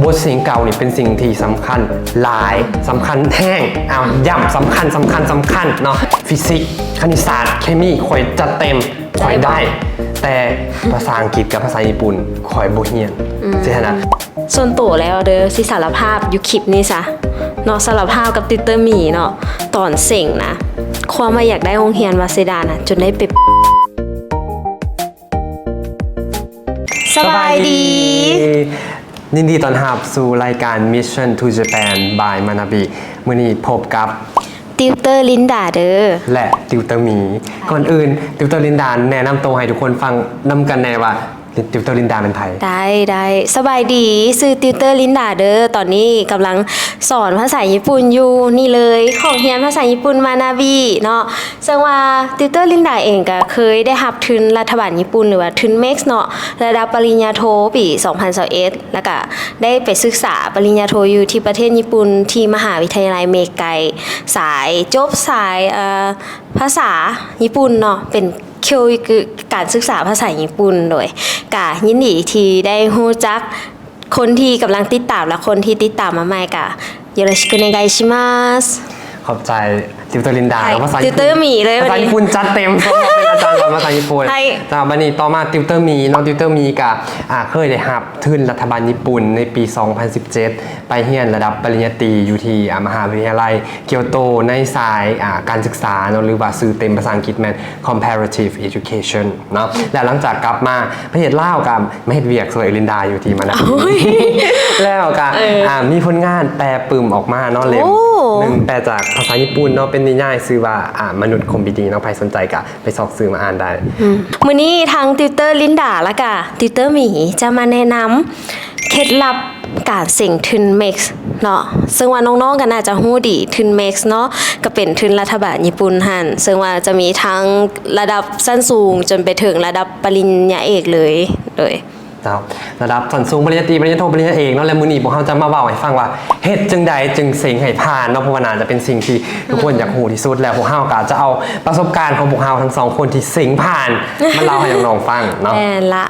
บทสิ่งเก่านี่เป็นสิ่งที่สำคัญหลายสำคัญแห้งย่ำสำคัญเนาะฟิสิกส์คณิตศาสตร์เคมีข่อยจัดเต็มข่อยได้แต่ภาษาอังกฤษกับภาษาญี่ปุ่นข่อยบ่เฮียนใช่ไหมนะส่วนตัวแล้วเด้อสิสารภาพอยู่คลิปนี้ซะเนาะสารภาพกับติวเตอร์หมีเนาะตอนเซ็งนะความมาอยากได้โรงเรียนวาเซดานะจนได้ไปสบายดียินดีต้อนรับสู่รายการ Mission to Japan by Manabi มื้อนี้พบกับติวเตอร์ลินดาเด้อและติวเตอร์หมีก่อนอื่นติวเตอร์ลินดาแนะนำตัวให้ทุกคนฟังนำกันแน่ว่าติวเตอร์ลินดาเป็นไทยได้สบายดีชื่อติวเตอร์ลินดาเด้อตอนนี้กำลังสอนภาษาญี่ปุ่นอยู่นี่เลยของเรียนภาษาญี่ปุ่นมานาบีเนาะซึ่งว่าติวเตอร์ลินดาเองก็เคยได้รับทุนรัฐบาลญี่ปุ่นหรือว่าทุนเม็กซ์เนาะระดับปริญญาโทปี2021แล้วก็ได้ไปศึกษาปริญญาโทอยู่ที่ประเทศญี่ปุ่นที่มหาวิทยาลัยเมไกสายจบสายภาษาญี่ปุ่นเนาะเป็นคือการศึกษาภาษาญี่ปุ่นโดยกะยินดีที่ได้ฮู้จักคนที่กำลังติดตามและคนที่ติดตามมาใหม่กะよろしくお願いしますขอบใจติวเตอร์ลินดาภาษาติวเตอร์หมีเลยภาษาญี่ปุ่นจัดเต็มเป็นอาจารย์สอนภาษาญี่ปุ่นจากบัดนี้ต่อมาติวเตอร์หมีน้องติวเตอร์หมีกะเคยได้รับทุนรัฐบาลญี่ปุ่นในปี2017ไปเรียนระดับปริญญาตรีอยู่ที่มหาวิทยาลัยเกียวโตในสายการศึกษาเนาะหรือว่าชื่อเต็มภาษาอังกฤษแม่น comparative education เนาะแล้วหลังจากกลับมาประเทศลาวกับมาเฮ็ดเวียกสวยลินดาอยู่ที่มันแล้วก็มีผลงานแปลปึมออกมาเนาะเล่มนึงแปลจากภาษาญี่ปุ่นเนาะเป็นนิยายชื่อว่ามนุษย์คมบิดีเนาะใครสนใจก็ไปซอกซื้อมาอ่านได้มื้อนี้ทางติวเตอร์ลินดาแล้วก็ติวเตอร์หมีจะมาแนะนำเคล็ดลับการเสี่งทุนเม็กซ์เนาะซึ่งว่าน้องๆกันน่าจะฮู้ดีทุนเม็กซ์เนาะก็เป็นทุนรัฐบาลญี่ปุ่นหั่นซึ่งว่าจะมีทั้งระดับสั้นสูงจนไปถึงระดับปริญญาเอกเลยระดับชั้นสูงปริญญาตรีปริญญาโทปริญญาเอกเนาะแล้วมื้อนี้พวกเราจะมาเว้าให้ฟังว่าเฮ็ดจังใดจึงเสี่งให้ผ่านเนาะเพราะว่าน่าจะเป็นสิ่งที่ทุกคนอยากรู้ที่สุดแล้วพวกเราก็จะเอาประสบการณ์ของพวกเราทั้งสองคนที่เสี่งผ่านมาเล่าให้น้องๆฟังเนาะละ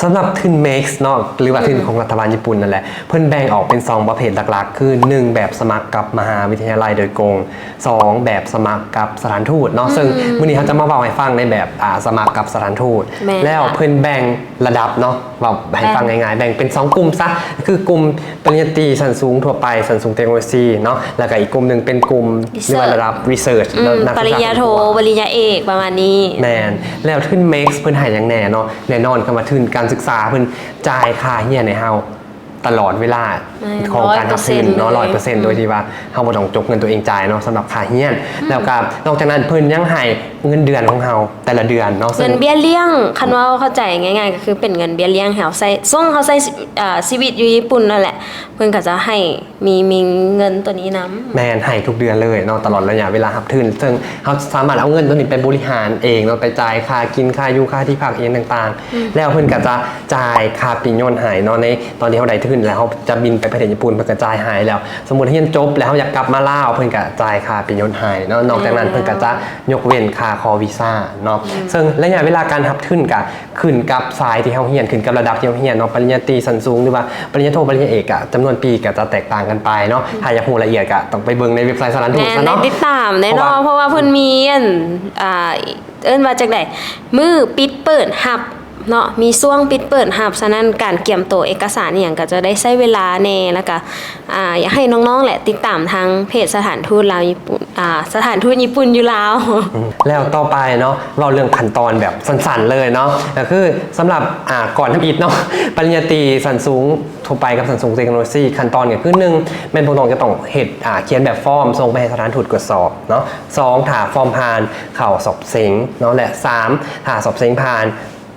สำหรับทุนเม็กซ์เนาะหรือว่าทุนของรัฐบาลญี่ปุ่นนั่นแหละเพิ่นแบ่งออกเป็น2ประเภทหลักๆคือ1แบบสมัครกับมหาวิทยาลัยโดยตรง2แบบสมัครกับสถานทูตเนาะซึ่งมื้อนี้เขาจะมาเว้าให้ฟังในแบบสมัครกับสถานทูตแล้วเพิ่นแบ่งระดับเนาะเว้าให้ฟังง่ายๆแบ่งเป็น2กลุ่มซะคือกลุ่มปริญญาตรีชั้นสูงทั่วไปชั้นสูงเทคโนโลยีเนาะแล้วก็อีกกลุ่มนึงเป็นกลุ่มเรียกว่าระดับ research ปริญญาโทปริญญาเอกประมาณนี้แม่นแล้วทุนเม็กซ์เพิ่นให้อย่างแน่เนาะแน่นอนคำว่าทุนการศึกษาเพิ่นจ่ายค่าเฮียนให้เฮาตลอดเวลาของการรับทุนเนาะ 100% โดยที่ว่าเฮาบ่ต้องจกเงินตัวเองจ่ายเนาะสำหรับค่าเฮียนแล้วก็นอกจากนั้นเพิ่นยังให้เงินเดือนของเฮาแต่ละเดือนเนาะเงินเบี้ยเลี้ยงคันว่าเข้าใจง่ายๆก็คือเป็นเงินเบี้ยเลี้ยงเฮาใช้ส่งเฮาใช้ชีวิตอยู่ญี่ปุ่นนั่นแหละเพิ่นก็จะให้มีเงินตัวนี้นำแม่นให้ทุกเดือนเลยเนาะตลอดระยะเวลารับทุนซึ่งเฮาสามารถเอาเงินตัวนี้ไปบริหารเองเนาะไปจ่ายค่ากินค่าอยู่ค่าที่พักเองต่างๆแล้วเพิ่นก็จะจ่ายค่าปิโยนให้เนาะในตอนที่เฮาได้ทุนแล้วเฮาจะบินไปประเทศญี่ปุ่นเพิ่นก็จ่ายให้แล้วสมมุติเรียนจบแล้วเฮาอยากกลับมาลาวเพิ่นก็จ่ายค่าปิโยนให้เนาะนอกจากนั้นเพิ่นก็จะยกเว้นค่าคอวีซ่าเนาะซึ่งระยะเวลาการรับทุนก็ขึ้นกับสายที่เฮาเรียนขึ้นกับระดับที่เฮาเรียนเนาะปริญญาตรีชั้นสูงหรือว่าปริญญาโทปริญญาเอกจำนวนปีก็จะแตกต่างกันไปเนาะถ้าอยากรู้ละเอียดก็ต้องไปเบิ่งในเว็บไซต์สถานทูตซะเนาะติดตามแน่นอนเพราะว่าเพิ่นมีเอิ้นว่าจังได๋มื้อปิดเปิดรับเนาะมีช่วงปิดเปิดรับฉะนั้นการเตรียมตัวเอกสารอีหยังก็จะได้ใช้เวลาแน่แล้วก็อยากให้น้องๆแหละติดตามทางเพจสถานทูตลาวญี่ปุ่นสถานทูตญี่ปุ่นอยู่ลาวแล้วต่อไปเนาะเราเรื่องขั้นตอนแบบสั้นๆเลยเนาะก็คือสำหรับก่อนทำอิฐเนาะปริญญาตรีชั้นสูงทั่วไปกับชั้นสูงเทคโนโลยีขั้นตอนก็คือ1แม่นพวกน้องจะต้องเฮ็ดเขียนแบบฟอร์มส่งไปให้สถานทูตตรวจสอบเนาะ2ถ้าฟอร์มผ่านเข้าสอบเซ็งเนาะและ3ถ้าสอบเซ็งผ่าน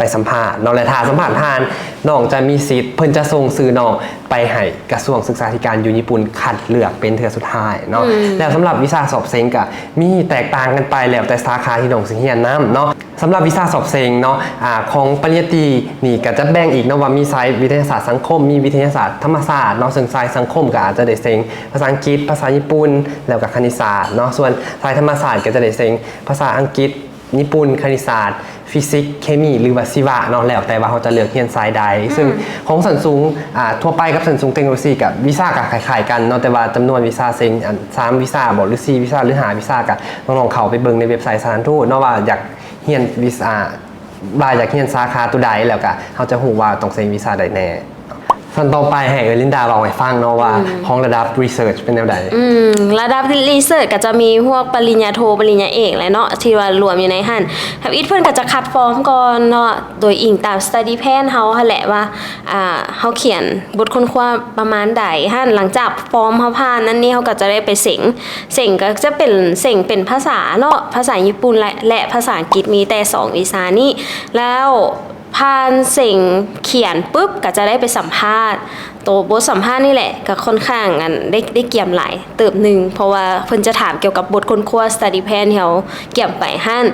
ไปสัมภาษณ์น้องและทาสัมภาษณ์ผ่านน้องจะมีสิทธิ์เพิ่นจะส่งซื้อน้องไปให้กระทรวงศึกษาธิการอยู่ญี่ปุ่นคัดเลือกเป็นเทื่อสุดท้ายเนาะแล้วสำหรับวีซ่าสอบเซ็งก็มีแตกต่างกันไปแล้วแต่สาขาที่น้องสิเรียนนำเนาะสำหรับวีซ่าสอบเซ็งเนาะของปริญญาตรีนี่ก็จะแบ่งอีกเนาะว่ามีสายวิทยาศาสตร์สังคมมีวิทยาศาสตร์ธรรมศาสตร์เนาะซึ่งสายสังคมก็อาจจะได้เซ็งภาษาอังกฤษภาษาญี่ปุ่นแล้วก็คณิตศาสตร์เนาะส่วนสายธรรมศาสตร์ก็จะได้เซ็งภาษาอังกฤษญี่ปุ่นคณิตศาสตร์ ฟิสิกส์เคมีหรือว่าชีวะเนาะแล้วแต่ว่าเขาจะเลือกเรียนสายใดซึ่งของสันสูงทั่วไปกับสันสูงเทคโนโลยีกับวีซ่ากับคล้ายๆกันเนาะแต่ว่าจำนวนวีซ่าเซ็ง3วีซ่าบอกหรือ4วีซ่าหรือ5วีซ่ากับน้องๆเขาไปเบิ่งในเว็บไซต์สถานทูตเนาะว่าอยากเรียนวีซ่าว่าอยากเรียนสาขาตัวใดแล้วก็เขาจะรู้ว่าต้องเซ็งวีซ่าใดแน่ส่วนต่อไปให้ลินดาลองให้ฟังเนาะว่าของระดับ research เป็นแนวใดระดับรีเสิร์ชก็จะมีพวกปริญญาโทปริญญาเอกแหละเนาะที่ว่ารวมอยู่ในหั่นครับอีทเพิ่นก็จะคัดฟอร์มก่อนเนาะโดยอิงตาม study plan เฮาหั่นแหละว่าเฮาเขียนบทค้นคว้าประมาณใดหั่นหลังจากฟอร์มเฮาผ่านนั่นนี่เฮาก็จะได้ไปเส็งก็จะเป็นเส็งเป็นภาษาเนาะภาษาญี่ปุ่นและภาษาอังกฤษมีแต่2วิชานี้แล้วผ่านสิ่งเขียนปุ๊บก็จะได้ไปสัมภาษณ์ตัวบทสัมภาษณ์นี่แหละก็ค่อนข้างได้เกี่ยมหลายเติบหนึ่งเพราะว่าเพิ่นจะถามเกี่ยวกับบทค้นคว้า study plan ที่เขาเกี่ยมไปหั่น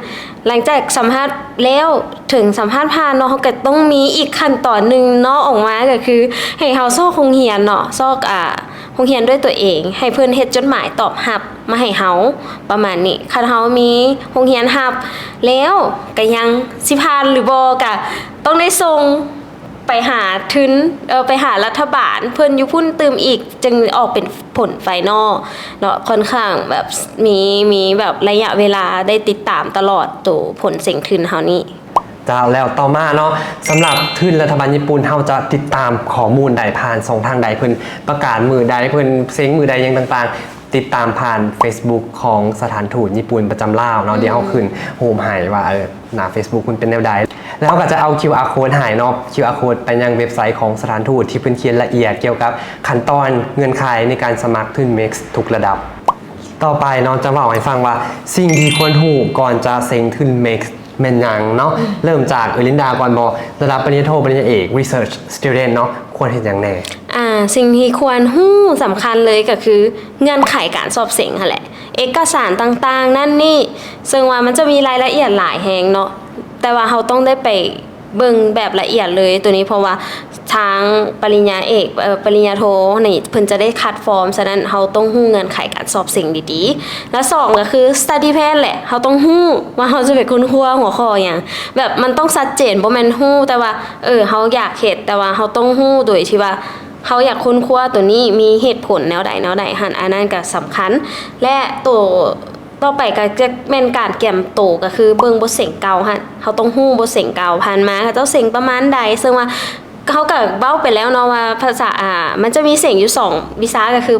หลังจากสัมภาษณ์แล้วถึงสัมภาษณ์ผ่านเนาะเขาก็ต้องมีอีกขั้นตอนหนึ่งเนาะออกมาก็คือให้เขาซอกโรงเรียนเนาะซอกโรงเรียนด้วยตัวเองให้เพิ่นเฮ็ดจดหมายตอบรับมาให้เฮาประมาณนี้คันเฮามีโรงเรียนรับแล้วก็ยังสิผ่านหรือบ่ก็ต้องได้ส่งไปหาไปหารัฐบาลเพิ่นอยู่พุ่นตืมอีกจึงออกเป็นผลไฟนอลเนาะค่อนข้างแบบมีแบบระยะเวลาได้ติดตามตลอดตัวผลเสียงทุนเฮานี่จ้าแล้วต่อมาเนาะสำหรับทุนรัฐบาลญี่ปุ่นเขาจะติดตามข้อมูลใดผ่าน2ทางใดเพิ่นประกาศมือใดเพิ่นเซ็งมือใดยังต่างๆติดตามผ่าน Facebook ของสถานทูตญี่ปุ่นประจำลาวเนาะเดี๋ยวเขาขึ้นโฮมให้ว่าหน้า Facebook คุณเป็นแนวใดแล้วก็จะเอา QR code ให้เนาะ QR code ไปยังเว็บไซต์ของสถานทูตที่เพิ่นเขียนละเอียดเกี่ยวกับขั้นตอนเงื่อนไขในการสมัครทุน MEX ทุกระดับต่อไปเนาะจะเล่าให้ฟังว่าสิ่งที่ควรรู้ก่อนจะเซ็งทุน MEXแม่นยังเนาะเริ่มจากลินดาก่อนบอระดับปริญญาโทปริญญาเอก research student เนาะควรเห็นอย่างแน่สิ่งที่ควรหู้สำคัญเลยก็คือเงื่อนไขการสอบเสียงหั่นแหละเอกสารต่างๆนั่นนี่ซึ่งว่ามันจะมีรายละเอียดหลายแฮงเนาะแต่ว่าเราต้องได้ไปเบิ่งแบบละเอียดเลยตัวนี้เพราะว่าทางปริญญาเอกปริญญาโทนี่เพิ่นจะได้คัดฟอร์มฉะนั้นเราต้องฮู้เงื่อนไขการสอบสิ่งดีๆและ2ก็คือ study plan แหละเราต้องฮู้ว่าเราจะไปค้นคว้าหัวข้อหยังแบบมันต้องชัดเจนบ่แม่นฮู้แต่ว่าเราอยากเฮ็ดแต่ว่าเราต้องฮู้โดยที่ว่าเขาอยากค้นคว้าตัวนี้มีเหตุผลแนวใดหั่นอันนั้นก็สำคัญและตัวต่อไปก็จะเป็นการแก้มโตก็คือเบิ่งบทเสียงเก่าหั่นเขาต้องฮู้บทเสียงเก่าผ่านมาเขาเจ้าเสียงประมาณใดซึ่งว่าเขาก็เว้าไปแล้วเนาะว่าภาษามันจะมีเสียงอยู่2วิชาก็คือ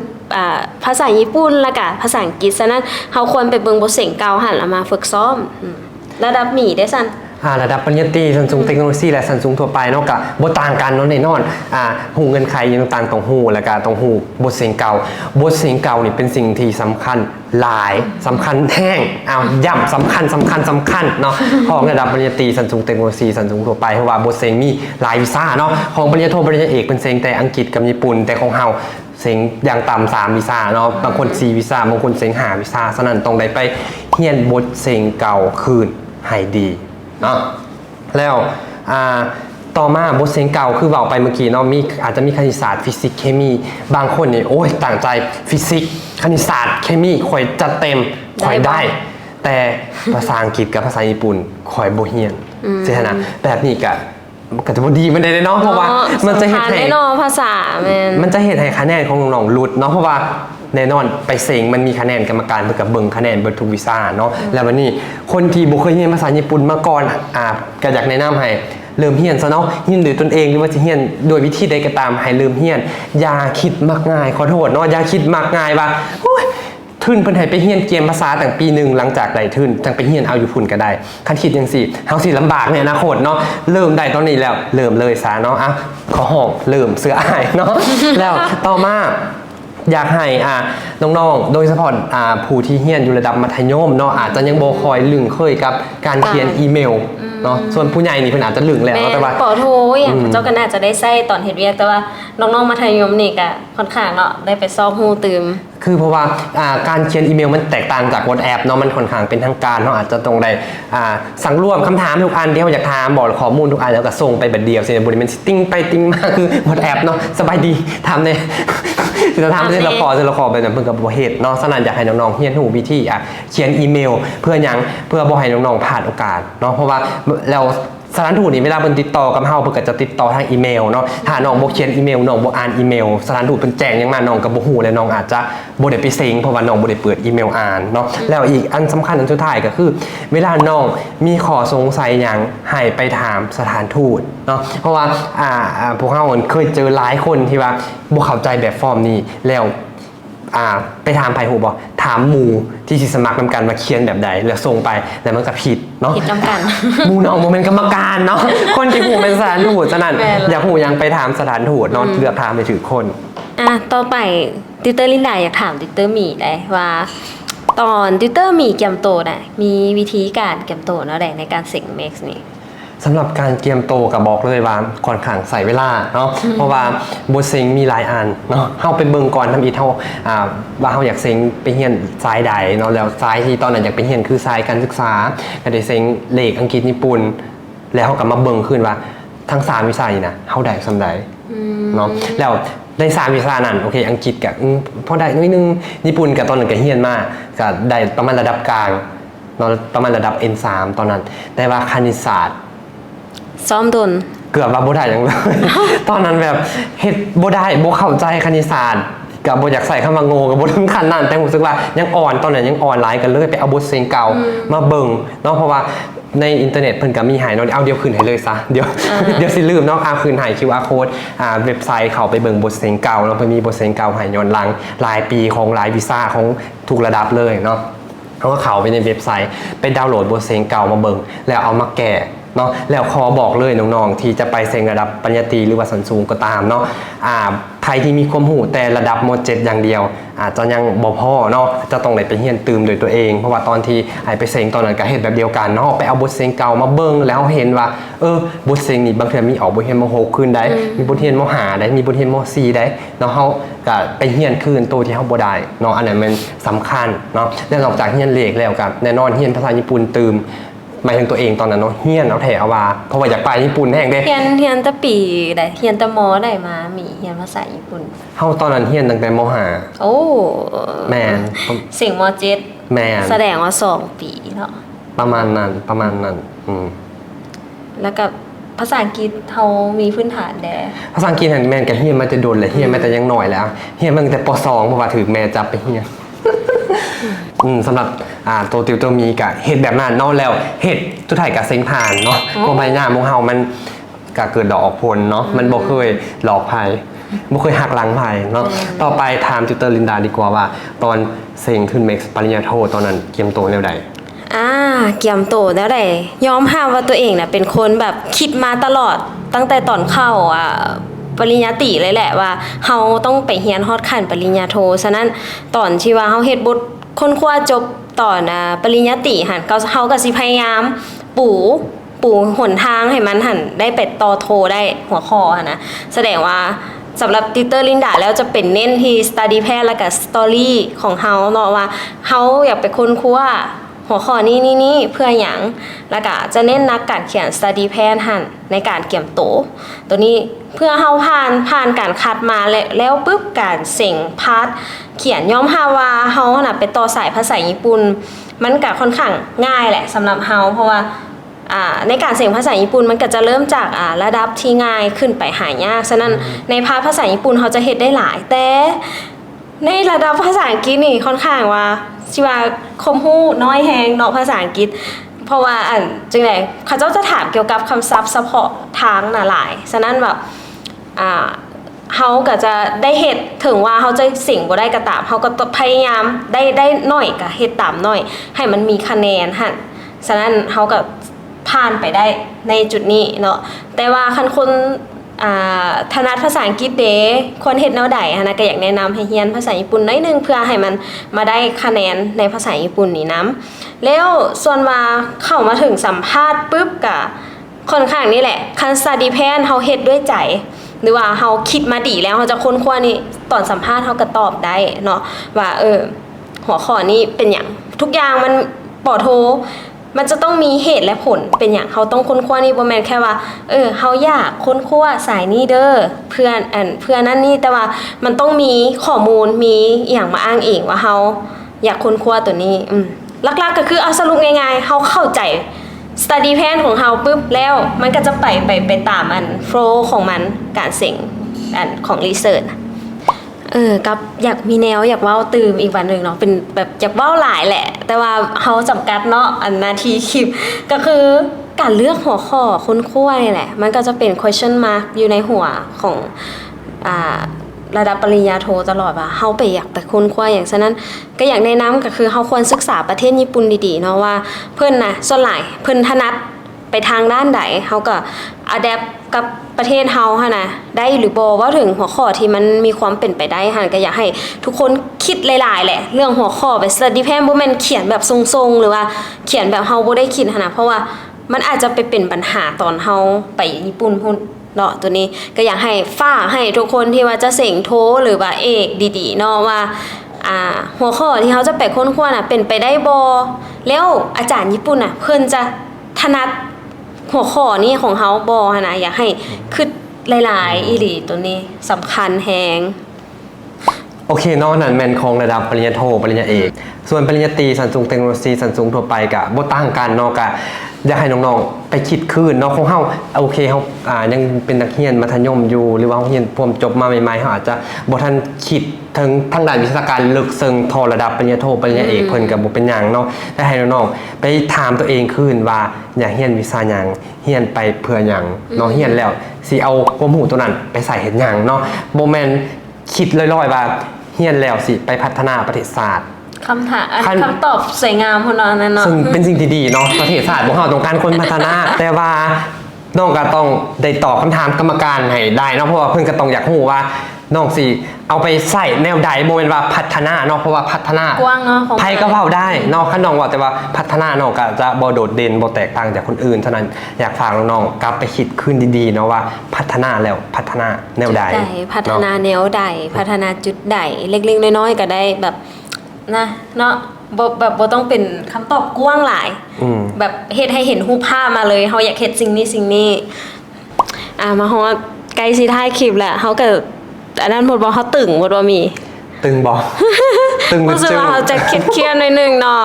ภาษาญี่ปุ่นแล้วก็ภาษาอังกฤษฉะนั้นเขาควรไปเบิ่งบทเสียงเก่าหั่นแล้วมาฝึกซ้อมระดับหมี่ได้ซั่นระดับปริญญาตรีสันสูงเทคโนโลยีและสันสูงทั่วไปเนาะก็บ่ต่างกันเนาะแน่นอนฮู้เงื่อนไขยังต่างต้องฮู้แล้วก็ต้องฮู้บทเสียงเก่าบทเสียงเก่านี่เป็นสิ่งที่สำคัญหลายสำคัญแห้งย่ำสำคัญเนาะของระดับปริญญาตรีสันสูงเทคโนโลยีสันสูงทั่วไปเพราะว่าบทเสียงมีหลายวิชาเนาะของปริญญาโทปริญญาเอกเป็นเสียงแต่อังกฤษกับญี่ปุ่นแต่ของเฮาเสียงอย่างต่ำ3วิชาเนาะบางคน4วิชาบางคนเสียง5วิชาฉะนั้นต้องได้ไปเรียนบทเสียงเก่าคืนให้ดีเนาะแล้วต่อมาบทเสียงเก่าคือเว้าไปเมื่อกี้เนาะอาจจะมีคณิตศาสตร์ฟิสิกส์เคมีบางคนนี่โอ้ยต่างใจฟิสิกส์คณิตศาสตร์เคมีข่อยจัดเต็มข่อยได้แต่ภาษาอังกฤษกับภาษาญี่ปุ่นข่อยบ่เฮียนใช่นะแบบนี้ก็จะบ่ดีมันได้เนาะเพราะว่ามันจะเฮ็ดให้ภาษามันจะเฮ็ดให้คะแนนของน้องๆหลุดเนาะเพราะว่าแน่นอนไปเซ็งมันมีคะแนนกรรมการเพื่อกับเบิ่งคะแนนเบิดทุกวิชาเนาะแล้ววันนี้คนที่บ่เคยเรียนภาษาญี่ปุ่นมาก่อนก็อยากแนะนำให้เริ่มเรียนซะเนาะเรียนด้วยตนเองหรือว่าสิเรียนโดยวิธีใดก็ตามให้เริ่มเรียนอย่าคิดมักง่ายขอโทษเนาะอย่าคิดมักง่ายว่าโอ้ยทุนเพิ่นให้ไปเรียนเกมภาษาตั้งปีนึงหลังจากได้ทุนจังไปเรียนเอาอยู่พุ่นก็ได้คันคิดจังซี่เฮาสิลำบากในอนาคตเนาะเริ่มได้ตอนนี้แล้วเริ่มเลยซะเนาะขอห้องเริ่มเสื้ออ้ายเนาะแล้วต่อมาอยากให้น้องๆโดยเฉพาะผู้ที่เรียนอยู่ระดับมัธยมเนาะอาจจะยังบ่ค่อยลึงเคยกับการเขียนอีเมลเนาะส่วนผู้ใหญ่นี่เพิ่นอาจจะลึงแล้วแต่ว่าปอโทอย่างเจ้าก็น่าจะได้ใช้ตอนเฮ็ดเวียกแต่ว่าน้องๆมัธยมนี่ก็ค่อนข้างเนาะได้ไปซ้อมฮู้ตื่มคือเพราะว่าการเขียนอีเมลมันแตกต่างจาก WhatsApp เนาะมันค่อนข้างเป็นทางการเนาะอาจจะต้องได้สั่งรวมคำถามทุกอันที่เราอยากถามบอกข้อมูลทุกอันแล้วก็ส่งไปแบบเดียวสิบ่ได้มันติ้งไปติ้งมาคือ WhatsApp เนาะสบายดีถามแน่ จะทำเป็นละครไปเนี่ยเพิ่นก็บ่เฮ็ดเนาะฉะนั้นอยากให้น้องๆเรียนรู้วิธีเขียนอีเมลเพื่อหยังเพื่อบ่ให้น้องๆพลาดโอกาสเนาะเพราะว่าแล้วสถานทูตนี่เวลาเพิ่นติดต่อกับเฮาเพิ่นก็จะติดต่อทางอีเมลเนาะถ้าน้องบ่เขียนอีเมลน้องบ่อ่านอีเมลสถานทูตเพิ่นแจ้งหยังมาน้องก็บ่ฮู้และน้องอาจจะบ่ได้ไปเซ็งเพราะว่าน้องบ่ได้เปิดอีเมลอ่านเนาะแล้วอีกอันสำคัญอันสุดท้ายก็คือ เวลาน้องมีข้อสงสัยหยังให้ไปถามสถานทูตเนาะเพราะว่าพวกเฮาเคยเจอหลายคนที่ว่าบ่เข้าใจแบบฟอร์มนี้แล้วไปถามไผฮู้บ่ถามหมู่ที่สิสมัครนำกันมาเขียนแบบใดแล้วส่งไปแล้วมันก็ผิดเนาะ ผิดนำกัน หมู่น้องบ่แม่นกรรมการเนาะคนที่ฮู้เป็นสถานทูตฉะนั้นอยากฮู้หยังไปถามสถานทูตเนาะเลือกถามไปถือคน ต่อไปติวเตอร์ลินดาอยากถามติวเตอร์หมีได้ว่าตอนติวเตอร์หมีเกียมโตน่ะมีวิธีการเกียมโตเนาะในการเซ็งเม็กซ์นี่ สำหรับการเตรียมโตกับบอกเลยว่าค่อนข้างใส่เวลาเนาะเพราะว่าบทเซ็งมีหลายอันเนาะเฮาไปเบิ่งก่อนทำอีเฮาว่าเฮาอยากเซ็งไปเรียนสายใดเนาะแล้วสายที่ตอนนั้นอยากไปเรียนคือสายการศึกษาก็ได้เซ็งเลขอังกฤษญี่ปุ่นแล้วเฮาก็มาเบิ่งขึ้นว่าทั้ง3วิชานี่นะเฮาได้ส่ำใดเนาะแล้วใน3วิชานั้นโอเคอังกฤษก็พอได้นิดนึงญี่ปุ่นก็ตอนนั้นก็เรียนมาก็ได้ประมาณระดับกลางเนาะประมาณระดับ N3 ตอนนั้นแต่ว่าคณิตศาสตร์ซ้อมดนเกือบว่าบ่ได้อย่างเลย ตอนนั้นแบบเฮ็ดบ่ได้บ่เข้าใจคณิตศาสตร์กับบ่อยากใส่คำว่าโง่กับบ่ถึงขั้นนั้นแต่รู้สึกว่ายังอ่อนตอนนั้นยังอ่อนหลายกันเลยไปเอาบทเซ็งเก่ามาเบิ่งเนาะเพราะว่าในอินเทอร์เน็ตเพิ่นก็มีให้เนาะเอาเดี๋ยวขึ้นให้เลยซะเดี๋ยวสิลืมเนาะขึ้นให้ QR code เว็บไซต์เข้าไปเบิ่งบทเซ็งเก่าเนาะเพิ่นมีบทเซ็งเก่าให้ย้อนหลังหลายปีของหลายวีซ่าของทุกระดับเลยเนาะเขาก็เข้าไปในเว็บไซต์ไปดาวน์โหลดบทเซ็งเก่ามาเบิ่งแล้วเอามาแก้เนาะแล้วขอบอกเลยน้องๆที่จะไปเซ็งระดับปริญญาตรีหรือว่าสันสูงก็ตามเนาะใครที่มีความรู้แต่ระดับม.7 อย่างเดียวอาจจะยังบ่พอเนาะจะต้องได้ไปเรียนตื่มโดยตัวเองเพราะว่าตอนที่ไปเซ็งตอนนั้นก็เฮ็ดแบบเดียวกันเนาะไปเอาบทเซ็งเก่ามาเบิ่งแล้วเห็นว่าบทเซ็งนี่บางเทื่อมีออกบทเรียนม.6 ขึ้นได้มีบทเรียนม.5ได้มีบทเรียนม.4ได้เนาะเฮาก็ไปเรียนคืนตัวที่เฮาบ่ได้เนาะอันนั้นมันสำคัญเนาะและนอกจากเรียนเลขแล้วก็แน่นอนเรียนภาษาญี่ปุ่นตื่มหมายถึงตัวเองตอนนั้นเนาะเฮียนเอาแถเอาว่าเพราะว่าอยากไปญี่ปุ่นแห้งเด้เฮียนตะปีได้เฮียนตะมอได้มามีเฮียนภาษาญี่ปุ่นเฮาตอนนั้นเฮียนตั้งแต่ม.5 โอ้แม่นเสียงม.7แม่นแสดงว่า2ปีเนาะประมาณนั้นแล้วกับภาษาอังกฤษเฮามีพื้นฐานแด้ภาษาอังกฤษแม่นก็เฮียนมาแต่โดนเลยเฮียนมาแต่ยังน้อยแล้วเฮียนมาตั้งแต่ป.2 เพราะว่าถูกแม่จับไปเฮียนสำหรับตัวติวตัวมีกับเห็ดแบบนั้นเนาะแล้วเห็ดสุดท้ายกับเซ็งผ่านเนาะความพยายามของเฮามันก็เกิดดอกออกผลเนาะมันบ่เคยหลอกภัยบ่เคยหักหลังภัยเนาะต่อไปถามติวเตอร์ลินดาดีกว่าว่าตอนเซ็งขึ้นเม็กซ์ปริญญาโทตอนนั้นเกียมโตแนวใดเกียมโตแล้วได้ยอมรับว่าตัวเองน่ะเป็นคนแบบคิดมาตลอดตั้งแต่ตอนเข้าปริญญาตรีเลยแหละว่าเฮาต้องไปเรียนฮอดขั้นปริญญาโทฉะนั้นตอนที่ว่าเฮาเฮ็ดบทค้นคว้าจบตอนปริญญาตรีหั่นเฮาก็สิพยายามปูหนทางให้มันหั่นได้ไปต่อโทได้หัวข้อหั่นนะแสดงว่าสำหรับติวเตอร์ลินดาแล้วจะเป็นเน้นที่ study plan แล้วก็ story ของเฮาเนาะว่าเฮาอยากไปค้นคว้าหัวข้อนี้เพื่อหยังแล้วก็จะเน้นนักการเขียน study plan หั่นในการเกี่ยมโตตัวนี้เพื่อเฮาผ่านการคัดมาแล้วปุ๊บการเซ็งพาร์ทเขียนย่อมฮาว่าเฮาน่ะไปต่อสายภาษาญี่ปุ่นมันก็ค่อนข้างง่ายแหละสำหรับเฮาเพราะว่าในการเซ็งภาษาญี่ปุ่นมันก็จะเริ่มจากระดับที่ง่ายขึ้นไปหายากฉะนั้นในพาร์ทภาษาญี่ปุ่นเฮาจะเฮ็ดได้หลายแต่ในระดับภาษาอังกฤษนี่ค่อนข้างว่าสิว่าคมฮู้น้อยแฮงเนาะภาษาอังกฤษเพราะว่าจังได๋เขาเจ้าจะถามเกี่ยวกับคำศัพท์เฉพาะทางน่ะหลายฉะนั้นแบบเฮาก็จะได้เฮ็ดถึงว่าเฮาจะสิ่งบ่ได้ก็ตามเฮาก็พยายามได้น้อยก็เฮ็ดตามน้อยให้มันมีคะแนนหั่นฉะนั้นเฮาก็ผ่านไปได้ในจุดนี้เนาะแต่ว่าคันคนถนัดภาษาอังกฤษเด้ควรเฮ็ดแนวใดนะก็อยากแนะนำให้เรียนภาษาญี่ปุ่นหน่อยนึงเพื่อให้มันมาได้คะแนนในภาษาญี่ปุ่นนี่นํแล้วส่วนว่าเข้ามาถึงสัมภาษณ์ปุ๊บก็ค่อนข้างนี่แหละคัน study plan เฮาเฮ็ดด้วยใจหรือว่าเฮาคิดมาดีแล้วเฮาจะค้นคว้านี่ตอนสัมภาษณ์เฮาก็ตอบได้เนาะว่าหัวข้อนี้เป็นหยังทุกอย่างมันปอโท มันจะต้องมีเหตุและผลเป็นอย่างเขาต้องค้นคว้านี่บ่แม่นแค่ว่าเขาอยากค้นคว้าสายนี้เด้อเพื่อนนั่นนี่แต่ว่ามันต้องมีข้อมูลมีอย่างมาอ้างอิงว่าเขาอยากค้นคว้าตัวนี้หลักๆก็คือเอาสรุปง่ายๆเขาเข้าใจ study plan ของเราปุ๊บแล้วมันก็จะไปตามflow ของมันการเสงของ research กับอยากมีแนวอยากเว้าตื่มอีกวันหนึ่งเนาะเป็นแบบอยากเว้าหลายแหละแต่ว่าเขาจำกัดเนาะนาทีคลิปก็คือการเลือกหัวข้อค้นคว้านี่แหละมันก็จะเป็น question mark อยู่ในหัวของระดับปริญญาโทตลอดว่าเฮาไปอยากไปค้นคว้าอย่างฉะนั้นก็อยากแนะนำก็คือเฮาควรศึกษาประเทศญี่ปุ่นดีๆเนาะว่าเพิ่นน่ะส่วนหลายเพิ่นถนัดไปทางด้านใดเฮาก็อะแดปกับประเทศเฮาหั่นน่ะได้หรือบ่ว่าถึงหัวข้อที่มันมีความเป็นไปได้หั่นก็อยากให้ทุกคนคิดหลายๆแหละเรื่องหัวข้อไป study plan บ่แม่นเขียนแบบทรงๆหรือว่าเขียนแบบเฮาบ่ได้คิดหั่นน่ะเพราะว่ามันอาจจะไปเป็นปัญหาตอนเฮาไปญี่ปุ่นพุ่นเนาะตัวนี้ก็อยากให้ฝากให้ทุกคนที่ว่าจะเสงโทหรือว่าเอกดีๆเนาะว่าหัวข้อที่เขาจะไปค้นคว้าน่ะเป็นไปได้บ่แล้วอาจารย์ญี่ปุ่นน่ะเพิ่นจะถนัดหัวข้อนี้ของเขาบ่หั่นน่ะอยากให้คิดหลายๆอีหลีตัวนี้สำคัญแฮงโอเคเนาะนั่นแม่นของระดับปริญญาโทปริญญาเอกส่วนปริญญาตรีสันสูงเทคโนโลยีสันสูงทั่วไปก็บ่ต่างกันเนาะก็อยากให้น้องๆไปคิดคืนเนาะของเฮาโอเคเฮายังเป็นนักเรียนมัธยมอยู่หรือว่าเรียนพวมจบมาใหม่ๆเฮาอาจจะบ่ทันคิดถึงทางด้านวิชาการลึกซึ้งทอระดับปริญญาโทปริญญาเอกเพิ่นก็บ่เป็นหยังเนาะแต่ให้น้องๆไปถามตัวเองคืนว่าอยากเรียนวิชาหยังเรียนไปเพื่อหยังเนาะเรียนแล้วสิเอาความรู้ตัวนั้นไปใส่เฮ็ดหยังเนาะบ่แม่นคิดลอยๆว่าเรียนแล้วสิไปพัฒนาประเทศชาติคำตอบสวยงามคนนั้นเนาะซึ่งเป็นสิ่งที่ดีเนาะประเทศชาติของเราต้องการคนพัฒนา แต่ว่าน้องก็ต้องได้ตอบคำถามกรรมการให้ได้เนาะเพราะว่าเพิ่นก็ต้องอยากรู้ว่าน้องสิเอาไปใส่แนวใดบ่แม่นว่าพัฒนาเนาะเพราะว่าพัฒนากว้างเนาะไผก็เว้าได้เนาะคันน้องว่าแต่ว่าพัฒนาน้องก็จะบ่โดดเด่นบ่แตกต่างจากคนอื่นฉะนั้นอยากฝากน้องๆกลับไปคิดคืนดีๆเนาะว่าพัฒนาแล้วพัฒนาแนวใดพัฒนาแนวใดพัฒนาจุดใดเล็กๆน้อยๆก็ได้แบบนะเนาะแบบบ่ต้องเป็นคำตอบกว้างหลายแบบเฮ็ดให้เห็นรูปภาพมาเลยเฮาอยากเฮ็ดสิ่งนี้มาฮอดใกล้สิท้ายคลิปแหละเฮาก็อันนั้นหมดบ่เฮาตึงหมดบ่มีตึงบ่ ตึงรู้สึกว่าเฮาจะเครียดๆหน่อยนึงเนาะ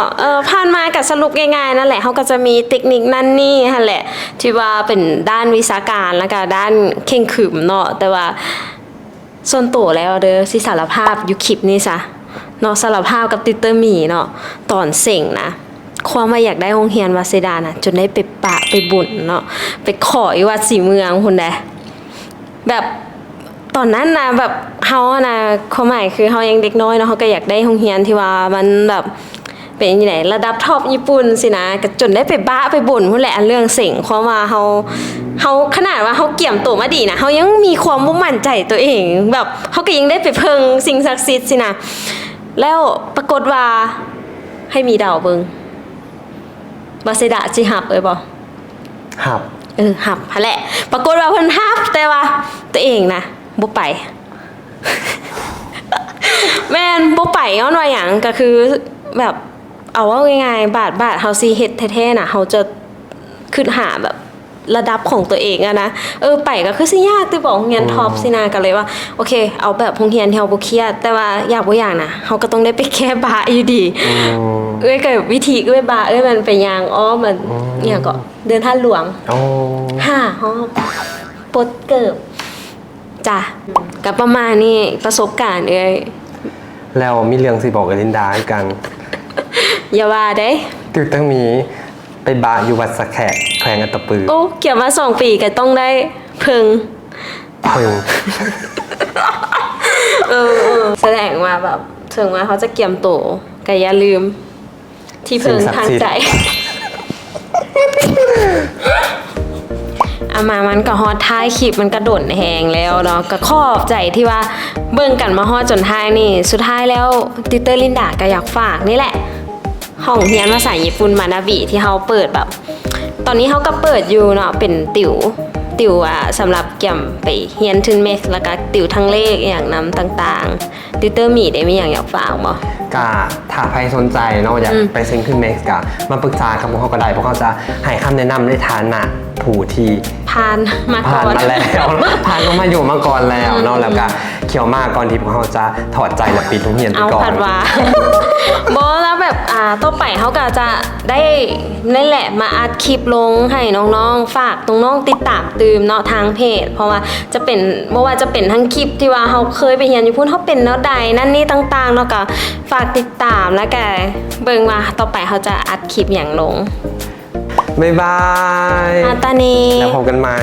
ผ่านมาก็สรุปง่ายๆนั่นแหละเฮาก็จะมีเทคนิคนั่นนี่หั่นแหละที่ว่าเป็นด้านวิชาการแล้วก็ด้านเข่งขรึมเนาะแต่ว่าส่วนตัวแล้วเด้อสิสารภาพอยู่คลิปนี้ซะเนาะสารภาพกับติวเตอร์หมีเนาะตอนเสงนะความว่าอยากได้โรงเรียนวาเซดานะจนได้ไปปะไปบุญเนาะไปขออยู่วัดศรีเมืองพุ่นแหละแบบตอนนั้นนะแบบเฮานะความหมายคือเฮายังเด็กน้อยเนาะเฮาก็อยากได้โรงเรียนที่ว่ามันแบบเป็นจังได๋ระดับท็อปญี่ปุ่นสินะก็จนได้ไปบะไปบุญพุ่นแหละอันเรื่องเสงความว่าเฮาขนาดว่าเฮาเกี่ยมตัวมาดีนะเฮายังมีความบ่มั่นใจตัวเองแบบเฮาก็ยังได้ไปเพิ่งสิ่งศักดิ์สิทธิ์สินะแล้วปรากฏว่าให้มีดาวเบิงบาเซดะสิหับเอ้ยบ่หับหับหั่นแหละปรากฏว่าเพิ่นหับแต่ว่าตัวเองนะบ่ไป แม่นบ่ไปย้อนว่าหยังก็คือแบบเอาว่าง่ายๆบาทเฮาสิเฮ็ดแท้ๆน่ะเฮาจะคิดหาแบบระดับของตัวเองอะนะไปก็คือสิยากติบอกโรงเรียนท็อปสินะก็เลยว่าโอเคเอาแบบโรงเรียนที่เฮาบ่เครียดแต่ว่าอยากบ่อยากนะเฮาก็ต้องได้ไปแก้บาอยู่ดีก็วิธีบามันไปยางมันเนี่ยก็เดินท่าหลวงฮอบปดเกิบจ้ะก็ประมาณนี้ประสบการณ์แล้วมีเรื่องสิบอกกับลินดาให้กันอย่าว่าเด้ติวต้องมีไปบาอยู่วัดสะแขกแขวงอัตตปือโอ้เกี่ยวมา2 ปีก็ต้องได้เพิงแสดงว่าแบบถึงว่าเขาจะเกี่ยมโตก็อย่าลืมที่เพิงทางใจมามันก็ฮอดท้ายคลิปมันกระโดดแหงแล้วเนาะก็ขอบใจที่ว่าเบิ่งกันมาฮอดจนท้ายนี่สุดท้ายแล้วติวเตอร์ลินดาก็อยากฝากนี่แหละห้องเรียนภาษาญี่ปุ่นมานาบิที่เขาเปิดแบบตอนนี้เขาก็เปิดอยู่เนาะเป็นติว ติวสำหรับเกี่ยมไปเฮียนทึนเมสแล้วก็ติวทั้งเลขอย่างนำต่างๆติวเตอร์มีได้มีอย่างอยากฝากบ่ กะถ้าใครสนใจเนาะอยากไปเซ็นขึ้นเม็กซ์กะมาปรึกษากับพวกเขาก็ได้เพราะเขาจะให้คำแนะนำในฐานะผู้ที่ ผ่านมาก่ ผ่าน อน มาแล้ว ผ่านก็มาอยู่มาก่อนแล้วเนาะแล้วก็เขียวมากก่อนที่พวกเขาจะถอดใจและปิดทุกเรียนไป เอา ก่อน ผัดว่า บอแล้วแบบต่อไปเขาก็จะได้นั่นแหละมาอัดคลิปลงให้น้องๆฝากน้องๆติดตามตื่มเนาะทางเพจ เพราะว่าจะเป็นบ่ว่าจะเป็นทั้งคลิปที่ว่าเขาเคยไปเรียนอยู่พุ่นเขาเป็นแนวใดนั่นนี่ต่างๆเนาะก็ฝากติดตามแล้วก็เบิ่งว่าต่อไปเขาจะอัดคลิปอย่างลง บ๊ายบาย ตานี แล้วพบกันใหม่